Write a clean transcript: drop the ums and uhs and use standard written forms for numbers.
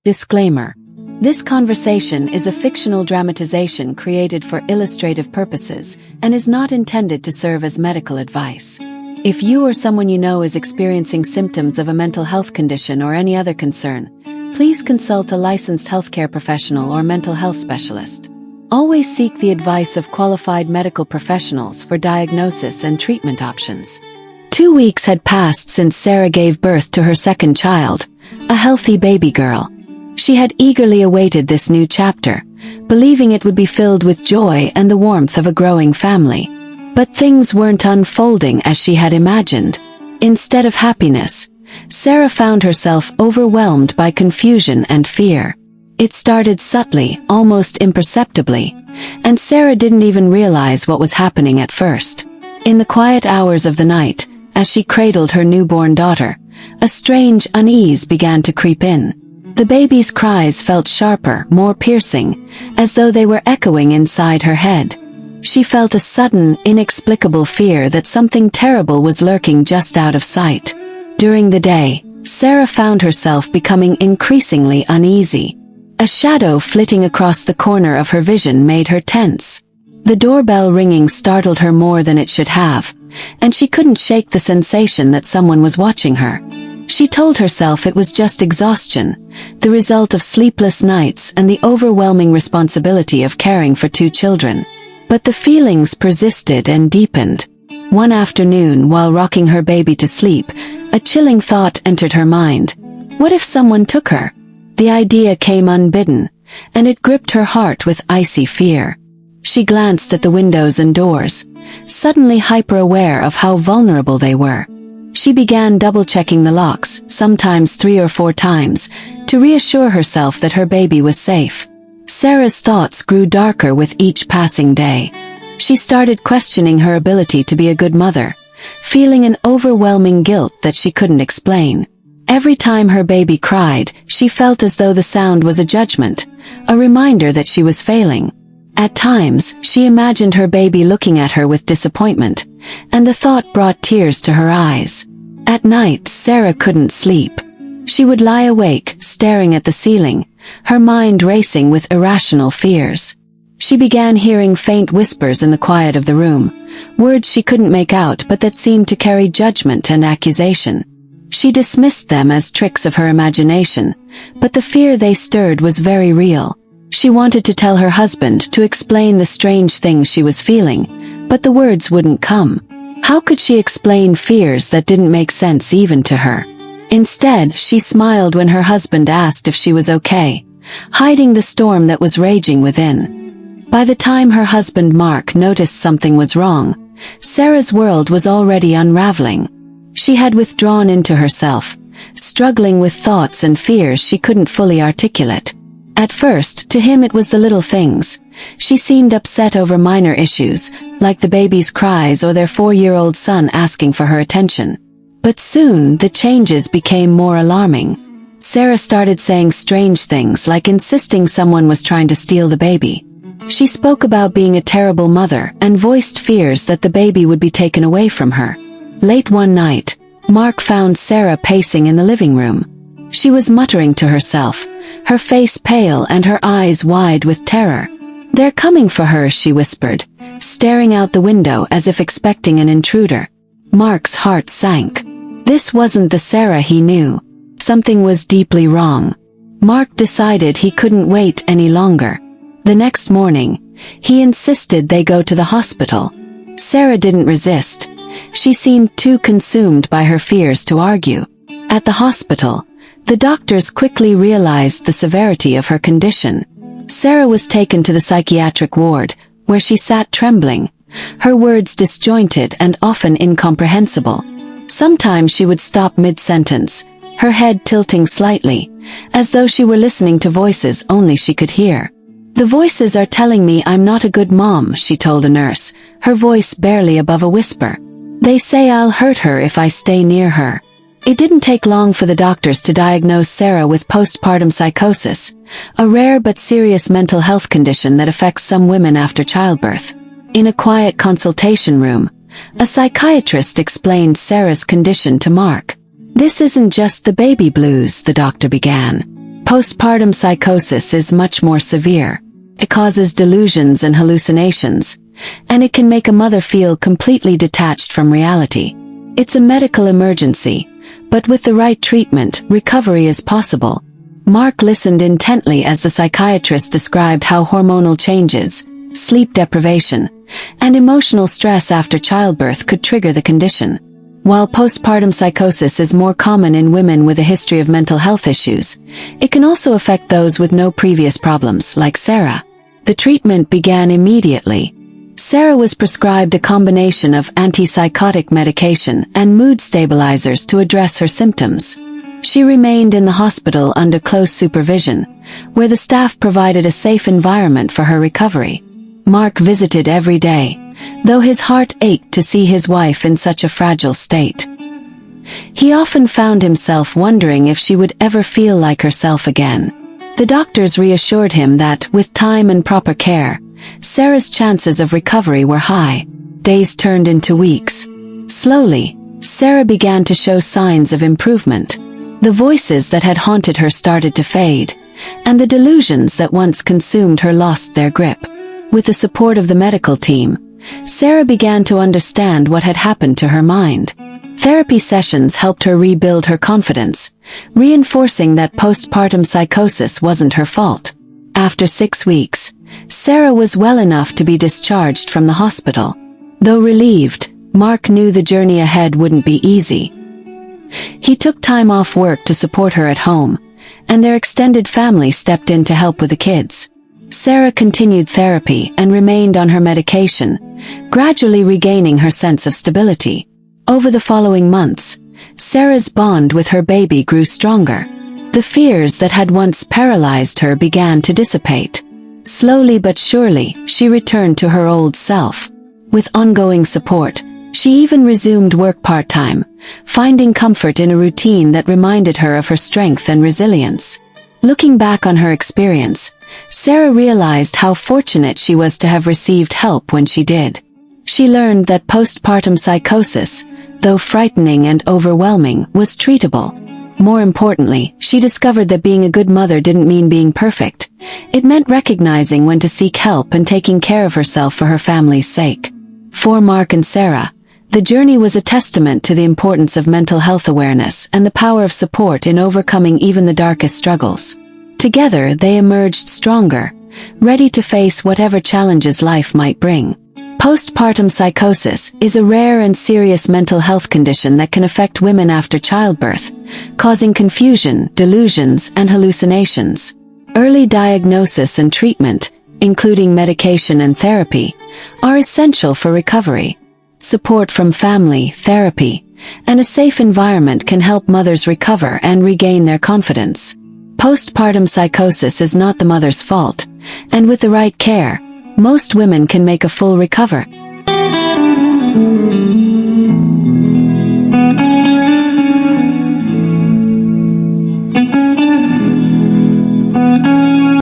Disclaimer. This conversation is a fictional dramatization created for illustrative purposes and is not intended to serve as medical advice. If you or someone you know is experiencing symptoms of a mental health condition or any other concern, please consult a licensed healthcare professional or mental health specialist. Always seek the advice of qualified medical professionals for diagnosis and treatment options. 2 weeks had passed since Sarah gave birth to her second child, a healthy baby girl. She had eagerly awaited this new chapter, believing it would be filled with joy and the warmth of a growing family. But things weren't unfolding as she had imagined. Instead of happiness, Sarah found herself overwhelmed by confusion and fear. It started subtly, almost imperceptibly, and Sarah didn't even realize what was happening at first. In the quiet hours of the night, as she cradled her newborn daughter, a strange unease began to creep in. The baby's cries felt sharper, more piercing, as though they were echoing inside her head. She felt a sudden, inexplicable fear that something terrible was lurking just out of sight. During the day, Sarah found herself becoming increasingly uneasy. A shadow flitting across the corner of her vision made her tense. The doorbell ringing startled her more than it should have, and she couldn't shake the sensation that someone was watching her. She told herself it was just exhaustion, the result of sleepless nights and the overwhelming responsibility of caring for 2 children. But the feelings persisted and deepened. One afternoon, while rocking her baby to sleep, a chilling thought entered her mind. What if someone took her? The idea came unbidden, and it gripped her heart with icy fear. She glanced at the windows and doors, suddenly hyper-aware of how vulnerable they were. She began double-checking the locks, sometimes 3 or 4 times, to reassure herself that her baby was safe. Sarah's thoughts grew darker with each passing day. She started questioning her ability to be a good mother, feeling an overwhelming guilt that she couldn't explain. Every time her baby cried, she felt as though the sound was a judgment, a reminder that she was failing. At times, she imagined her baby looking at her with disappointment, and the thought brought tears to her eyes. At night, Sarah couldn't sleep. She would lie awake, staring at the ceiling, her mind racing with irrational fears. She began hearing faint whispers in the quiet of the room, words she couldn't make out but that seemed to carry judgment and accusation. She dismissed them as tricks of her imagination, but the fear they stirred was very real. She wanted to tell her husband to explain the strange things she was feeling, but the words wouldn't come. How could she explain fears that didn't make sense even to her? Instead, she smiled when her husband asked if she was okay, hiding the storm that was raging within. By the time her husband Mark noticed something was wrong, Sarah's world was already unraveling. She had withdrawn into herself, struggling with thoughts and fears she couldn't fully articulate. At first, to him it was the little things. She seemed upset over minor issues, like the baby's cries or their 4-year-old son asking for her attention. But soon, the changes became more alarming. Sarah started saying strange things like insisting someone was trying to steal the baby. She spoke about being a terrible mother and voiced fears that the baby would be taken away from her. Late one night, Mark found Sarah pacing in the living room. She was muttering to herself, her face pale and her eyes wide with terror. "They're coming for her," she whispered, staring out the window as if expecting an intruder. Mark's heart sank. This wasn't the Sarah he knew. Something was deeply wrong. Mark decided he couldn't wait any longer. The next morning, he insisted they go to the hospital. Sarah didn't resist. She seemed too consumed by her fears to argue. At the hospital, the doctors quickly realized the severity of her condition. Sarah was taken to the psychiatric ward, where she sat trembling, her words disjointed and often incomprehensible. Sometimes she would stop mid-sentence, her head tilting slightly, as though she were listening to voices only she could hear. "The voices are telling me I'm not a good mom," she told a nurse, her voice barely above a whisper. "They say I'll hurt her if I stay near her." It didn't take long for the doctors to diagnose Sarah with postpartum psychosis, a rare but serious mental health condition that affects some women after childbirth. In a quiet consultation room, a psychiatrist explained Sarah's condition to Mark. "This isn't just the baby blues," the doctor began. Postpartum psychosis is much more severe. It causes delusions and hallucinations, and it can make a mother feel completely detached from reality. It's a medical emergency, but with the right treatment, recovery is possible. Mark listened intently as the psychiatrist described how hormonal changes, sleep deprivation, and emotional stress after childbirth could trigger the condition. While postpartum psychosis is more common in women with a history of mental health issues, it can also affect those with no previous problems, like Sarah. The treatment began immediately. Sarah was prescribed a combination of antipsychotic medication and mood stabilizers to address her symptoms. She remained in the hospital under close supervision, where the staff provided a safe environment for her recovery. Mark visited every day, though his heart ached to see his wife in such a fragile state. He often found himself wondering if she would ever feel like herself again. The doctors reassured him that, with time and proper care, Sarah's chances of recovery were high. Days turned into weeks. Slowly, Sarah began to show signs of improvement. The voices that had haunted her started to fade, and the delusions that once consumed her lost their grip. With the support of the medical team, Sarah began to understand what had happened to her mind. Therapy sessions helped her rebuild her confidence, reinforcing that postpartum psychosis wasn't her fault. After 6 weeks, Sarah was well enough to be discharged from the hospital. Though relieved, Mark knew the journey ahead wouldn't be easy. He took time off work to support her at home, and their extended family stepped in to help with the kids. Sarah continued therapy and remained on her medication, gradually regaining her sense of stability. Over the following months, Sarah's bond with her baby grew stronger. The fears that had once paralyzed her began to dissipate. Slowly but surely, she returned to her old self. With ongoing support, she even resumed work part-time, finding comfort in a routine that reminded her of her strength and resilience. Looking back on her experience, Sarah realized how fortunate she was to have received help when she did. She learned that postpartum psychosis, though frightening and overwhelming, was treatable. More importantly, she discovered that being a good mother didn't mean being perfect. It meant recognizing when to seek help and taking care of herself for her family's sake. For Mark and Sarah, the journey was a testament to the importance of mental health awareness and the power of support in overcoming even the darkest struggles. Together, they emerged stronger, ready to face whatever challenges life might bring. Postpartum psychosis is a rare and serious mental health condition that can affect women after childbirth, causing confusion, delusions, and hallucinations. Early diagnosis and treatment, including medication and therapy, are essential for recovery. Support from family, therapy, and a safe environment can help mothers recover and regain their confidence. Postpartum psychosis is not the mother's fault, and with the right care, most women can make a full recovery.